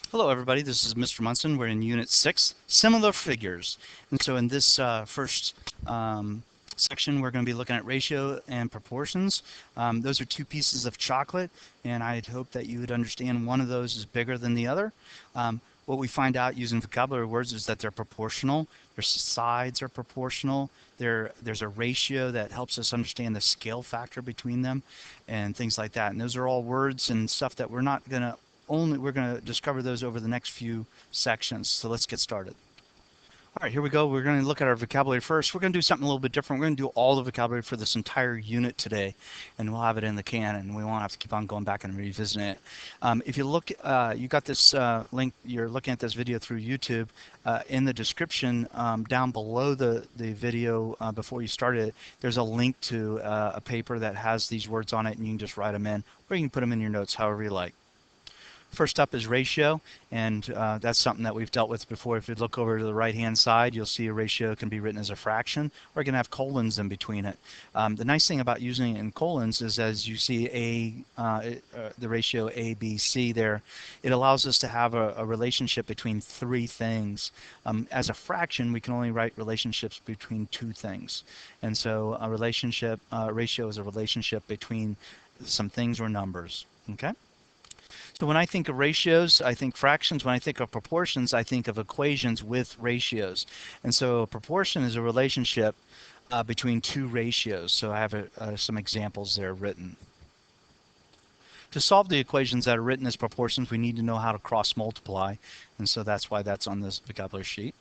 Hello everybody, this is Mr. Munson. We're in Unit 6, Similar Figures. And so in this first section we're going to be looking at ratio and proportions. Those are two pieces of chocolate, and I'd hope that you would understand one of those is bigger than the other. What we find out using vocabulary words is that they're proportional, their sides are proportional, there's a ratio that helps us understand the scale factor between them and things like that. And those are all words and stuff that we're going to discover those over the next few sections. So let's get started. All right, here we go. We're going to look at our vocabulary first. We're going to do something a little bit different. We're going to do all the vocabulary for this entire unit today, and we'll have it in the can, and we won't have to keep on going back and revisiting it. If you look, you got this link, you're looking at this video through YouTube. In the description down below the video before you start it, there's a link to a paper that has these words on it, and you can just write them in, or you can put them in your notes however you like. First up is ratio, and that's something that we've dealt with before. If you look over to the right-hand side, you'll see a ratio can be written as a fraction, or it can have colons in between it. The nice thing about using it in colons is, as you see the ratio A, B, C there, it allows us to have a relationship between three things. As a fraction, we can only write relationships between two things. And so a ratio is a relationship between some things or numbers. Okay? So when I think of ratios, I think fractions. When I think of proportions, I think of equations with ratios. And so a proportion is a relationship between two ratios. So I have some examples there written. To solve the equations that are written as proportions, we need to know how to cross multiply. And so that's why that's on this vocabulary sheet.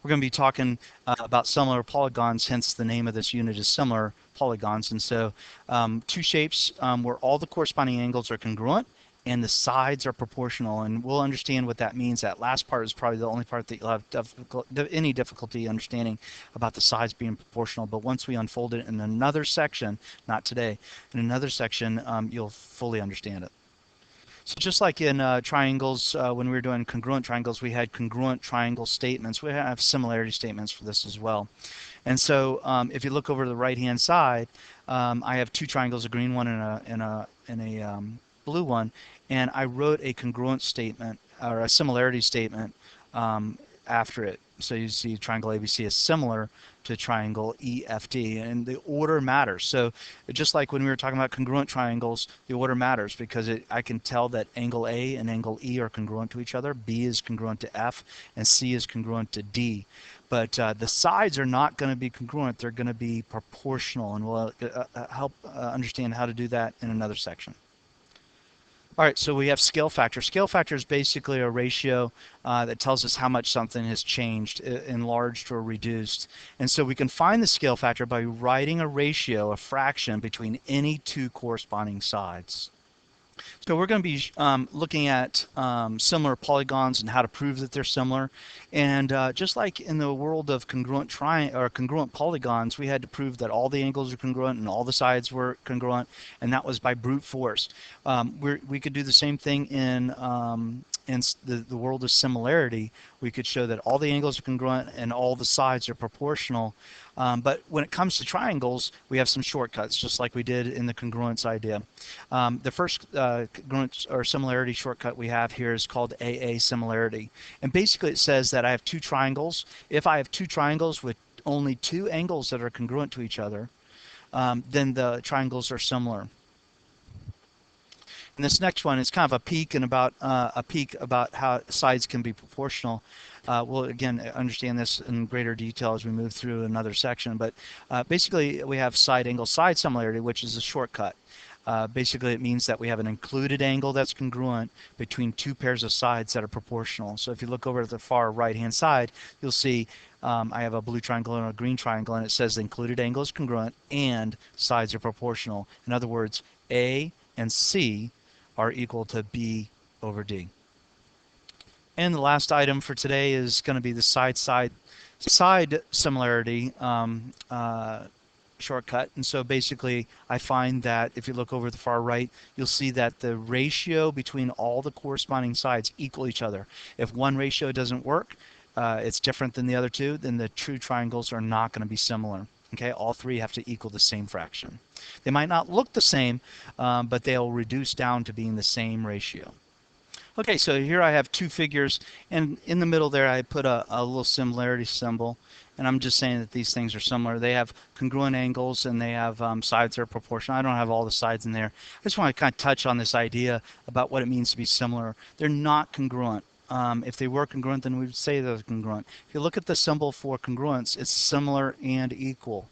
We're going to be talking about similar polygons, hence the name of this unit is Similar Polygons. And so two shapes where all the corresponding angles are congruent and the sides are proportional, and we'll understand what that means. That last part is probably the only part that you'll have any difficulty understanding about the sides being proportional, but once we unfold it in another section, not today, in another section, you'll fully understand it. So just like in triangles, when we were doing congruent triangles, we had congruent triangle statements. We have similarity statements for this as well. And so if you look over to the right-hand side, I have two triangles, a green one and a blue one, and I wrote a congruent statement or a similarity statement after it. So you see triangle ABC is similar to triangle EFD, and the order matters. So just like when we were talking about congruent triangles, the order matters because I can tell that angle A and angle E are congruent to each other, B is congruent to F, and C is congruent to D. But the sides are not going to be congruent, they're going to be proportional, and we'll help understand how to do that in another section. All right, so we have scale factor. Scale factor is basically a ratio that tells us how much something has changed, enlarged or reduced. And so we can find the scale factor by writing a ratio, a fraction, between any two corresponding sides. So we're going to be looking at similar polygons and how to prove that they're similar. And just like in the world of congruent polygons, we had to prove that all the angles are congruent and all the sides were congruent, and that was by brute force. We could do the same thing in the world of similarity. We could show that all the angles are congruent and all the sides are proportional. But when it comes to triangles, we have some shortcuts, just like we did in the congruence idea. The first congruence or similarity shortcut we have here is called AA similarity. And basically it says that I have two triangles. If I have two triangles with only two angles that are congruent to each other, then the triangles are similar. And this next one is kind of a peek about how sides can be proportional. We'll again understand this in greater detail as we move through another section. But basically, we have side angle side similarity, which is a shortcut. Basically, it means that we have an included angle that's congruent between two pairs of sides that are proportional. So if you look over to the far right-hand side, you'll see I have a blue triangle and a green triangle, and it says the included angle is congruent and sides are proportional. In other words, A and C are equal to B over D. And the last item for today is going to be the side similarity shortcut. And so basically I find that if you look over the far right, you'll see that the ratio between all the corresponding sides equal each other. If one ratio doesn't work, it's different than the other two, then the true triangles are not going to be similar. Okay, all three have to equal the same fraction. They might not look the same, but they'll reduce down to being the same ratio. Okay, so here I have two figures, and in the middle there I put a little similarity symbol, and I'm just saying that these things are similar. They have congruent angles, and they have sides that are proportional. I don't have all the sides in there. I just want to kind of touch on this idea about what it means to be similar. They're not congruent. If they were congruent, then we would say they're congruent. If you look at the symbol for congruence, it's similar and equal.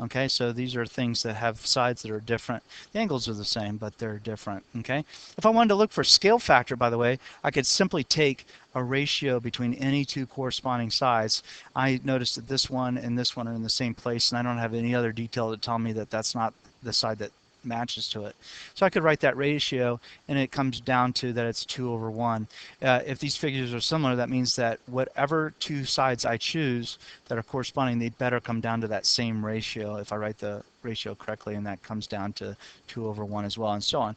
Okay, so these are things that have sides that are different. The angles are the same, but they're different. Okay, if I wanted to look for scale factor, by the way, I could simply take a ratio between any two corresponding sides. I noticed that this one and this one are in the same place, and I don't have any other detail to tell me that that's not the side that matches to it. So I could write that ratio, and it comes down to that it's 2/1. If these figures are similar, that means that whatever two sides I choose that are corresponding, they better come down to that same ratio if I write the ratio correctly, and that comes down to 2/1 as well, and so on.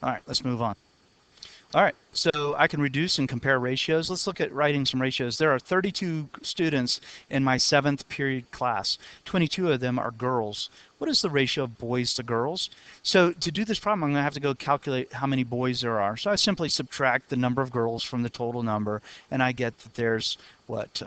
All right, let's move on. All right, so I can reduce and compare ratios. Let's look at writing some ratios. There are 32 students in my 7th period class. 22 of them are girls. What is the ratio of boys to girls? So to do this problem, I'm going to have to go calculate how many boys there are. So I simply subtract the number of girls from the total number, and I get that there's, what,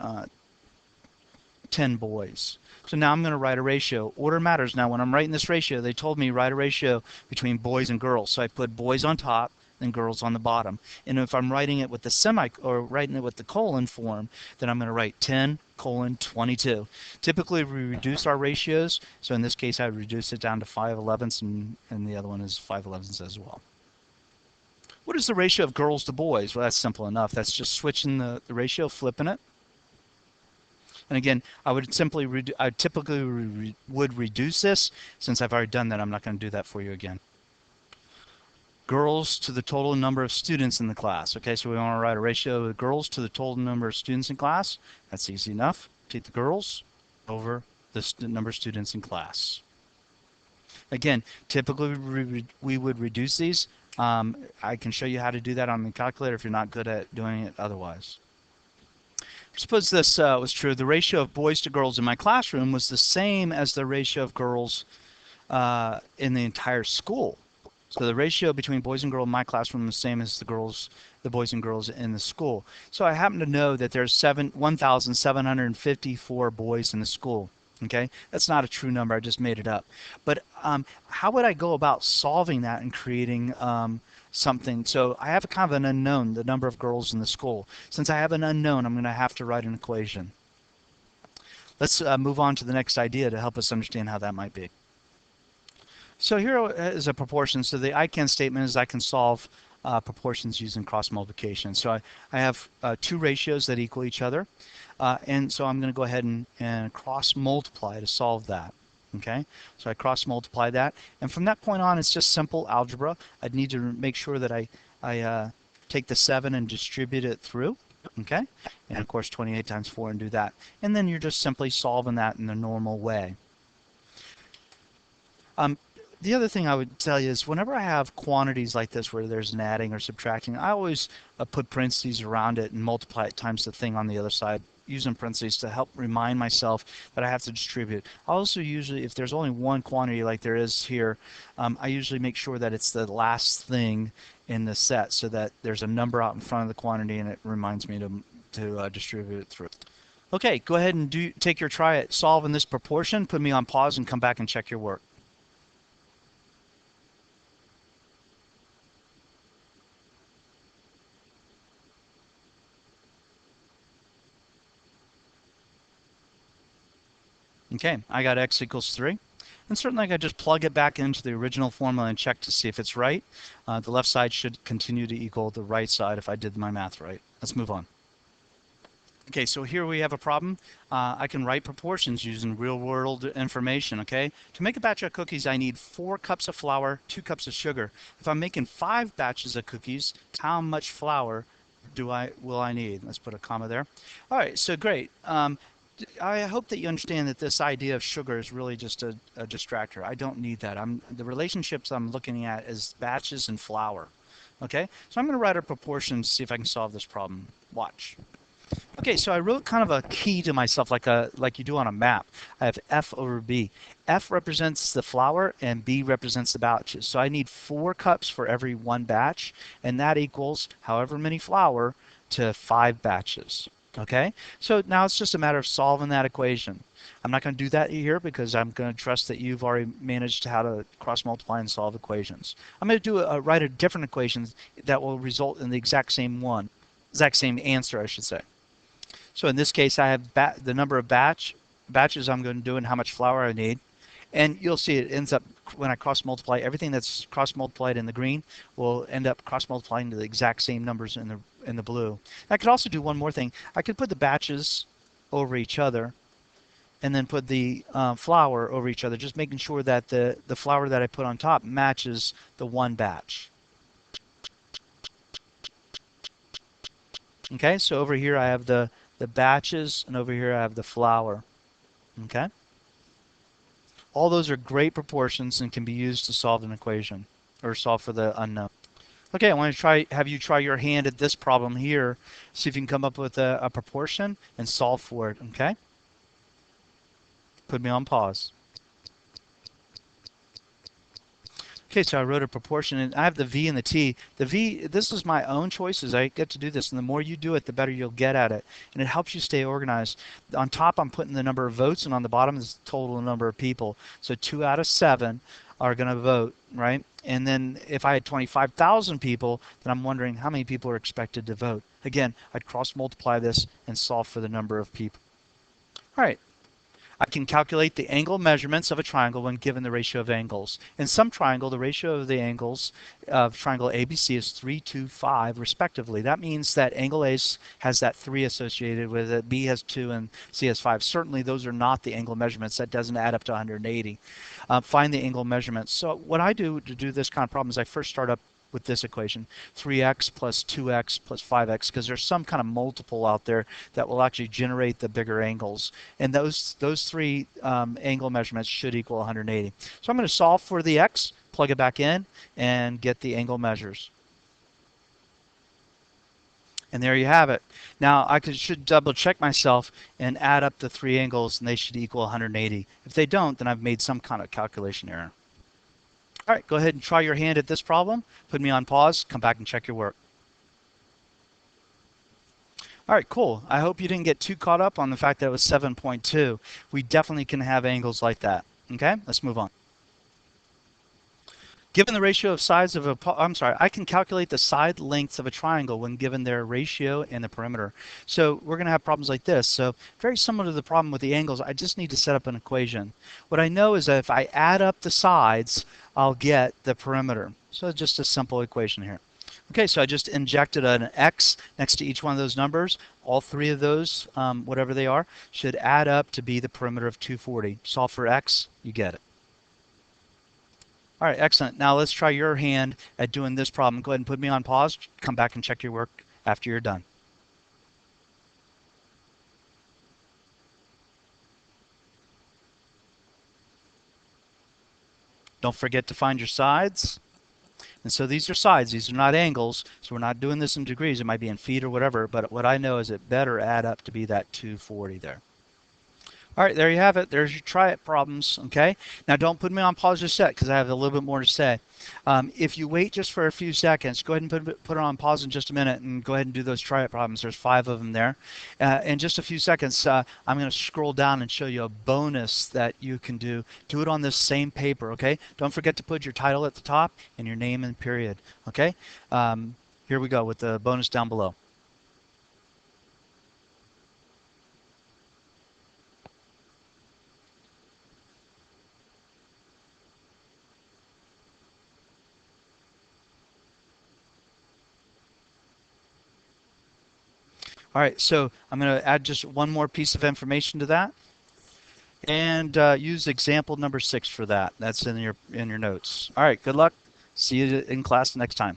10 boys. So now I'm going to write a ratio. Order matters. Now when I'm writing this ratio, they told me write a ratio between boys and girls. So I put boys on top and girls on the bottom. And if I'm writing it with the writing it with the colon form, then I'm going to write 10:22. Typically we reduce our ratios. So in this case I would reduce it down to 5/11, and the other one is 5/11 as well. What is the ratio of girls to boys? Well, that's simple enough. That's just switching the ratio, flipping it. And again, I typically would reduce this. Since I've already done that, I'm not going to do that for you again. Girls to the total number of students in the class. Okay, so we want to write a ratio of girls to the total number of students in class. That's easy enough. Take the girls over the number of students in class. Again, typically we would reduce these. I can show you how to do that on the calculator if you're not good at doing it otherwise. Suppose this was true. The ratio of boys to girls in my classroom was the same as the ratio of girls in the entire school. So the ratio between boys and girls in my classroom is the same as the boys and girls in the school. So I happen to know that there's 1,754 boys in the school. Okay, that's not a true number. I just made it up. But how would I go about solving that and creating something? So I have a kind of an unknown, the number of girls in the school. Since I have an unknown, I'm going to have to write an equation. Let's move on to the next idea to help us understand how that might be. So here is a proportion. So the ICANN statement is I can solve proportions using cross multiplication. So I have two ratios that equal each other. And so I'm going to go ahead and cross multiply to solve that. Okay, so I cross multiply that. And from that point on, it's just simple algebra. I'd need to make sure that I take the 7 and distribute it through. Okay, and of course 28 times 4 and do that. And then you're just simply solving that in the normal way. The other thing I would tell you is whenever I have quantities like this where there's an adding or subtracting, I always put parentheses around it and multiply it times the thing on the other side, using parentheses to help remind myself that I have to distribute. I also usually, if there's only one quantity like there is here, I usually make sure that it's the last thing in the set so that there's a number out in front of the quantity and it reminds me to distribute it through. Okay, go ahead and take your try at solving this proportion. Put me on pause and come back and check your work. Okay, I got x equals 3. And certainly I could just plug it back into the original formula and check to see if it's right. The left side should continue to equal the right side if I did my math right. Let's move on. Okay, so here we have a problem. I can write proportions using real-world information, okay? To make a batch of cookies, I need 4 cups of flour, 2 cups of sugar. If I'm making 5 batches of cookies, how much flour will I need? Let's put a comma there. All right, so great. I hope that you understand that this idea of sugar is really just a distractor. I don't need that. The relationships I'm looking at is batches and flour. Okay, so I'm going to write a proportion to see if I can solve this problem. Watch. Okay, so I wrote kind of a key to myself like you do on a map. I have F over B. F represents the flour and B represents the batches. So I need 4 cups for every 1 batch, and that equals however many flour to 5 batches. Okay, so now it's just a matter of solving that equation. I'm not going to do that here because I'm going to trust that you've already managed how to cross multiply and solve equations. I'm going to write a different equation that will result in the exact same answer, I should say. So in this case, I have the number of batches I'm going to do and how much flour I need. And you'll see it ends up, when I cross multiply, everything that's cross multiplied in the green will end up cross multiplying to the exact same numbers in the blue. I could also do one more thing. I could put the batches over each other and then put the flour over each other, just making sure that the flour that I put on top matches the one batch. Okay, so over here I have the batches, and over here I have the flour. Okay, all those are great proportions and can be used to solve an equation or solve for the unknown. Okay, I want to have you try your hand at this problem here. See if you can come up with a proportion and solve for it. Okay, put me on pause. Okay, so I wrote a proportion, and I have the V and the T. The V, this is my own choices. I get to do this, and the more you do it, the better you'll get at it. And it helps you stay organized. On top, I'm putting the number of votes, and on the bottom is the total number of people. So 2 out of 7 are going to vote, right? And then if I had 25,000 people, then I'm wondering how many people are expected to vote. Again, I'd cross multiply this and solve for the number of people. All right. I can calculate the angle measurements of a triangle when given the ratio of angles. In some triangle, the ratio of the angles of triangle ABC is 3, 2, 5, respectively. That means that angle A has that 3 associated with it, B has 2, and C has 5. Certainly, those are not the angle measurements. That doesn't add up to 180. Find the angle measurements. So what I do to do this kind of problem is I first start up with this equation, 3x plus 2x plus 5x, because there's some kind of multiple out there that will actually generate the bigger angles. And those 3 angle measurements should equal 180. So I'm going to solve for the x, plug it back in, and get the angle measures. And there you have it. Now I should double check myself and add up the 3 angles, and they should equal 180. If they don't, then I've made some kind of calculation error. All right, go ahead and try your hand at this problem. Put me on pause, come back and check your work. All right, cool. I hope you didn't get too caught up on the fact that it was 7.2. We definitely can have angles like that. Okay, let's move on. Given the ratio of sides of I can calculate the side lengths of a triangle when given their ratio and the perimeter. So we're going to have problems like this. So very similar to the problem with the angles, I just need to set up an equation. What I know is that if I add up the sides, I'll get the perimeter. So just a simple equation here. Okay, so I just injected an x next to each one of those numbers. All 3 of those, whatever they are, should add up to be the perimeter of 240. Solve for x, you get it. All right, excellent. Now let's try your hand at doing this problem. Go ahead and put me on pause. Come back and check your work after you're done. Don't forget to find your sides. And so these are sides. These are not angles. So we're not doing this in degrees. It might be in feet or whatever. But what I know is it better add up to be that 240 there. All right, there you have it. There's your try it problems, okay? Now don't put me on pause just yet because I have a little bit more to say. If you wait just for a few seconds, go ahead and put it on pause in just a minute and go ahead and do those try it problems. There's 5 of them there. In just a few seconds, I'm going to scroll down and show you a bonus that you can do. Do it on this same paper, okay? Don't forget to put your title at the top and your name and period, okay? Here we go with the bonus down below. All right, so I'm going to add just one more piece of information to that, and use example number 6 for that. That's in your notes. All right, good luck. See you in class next time.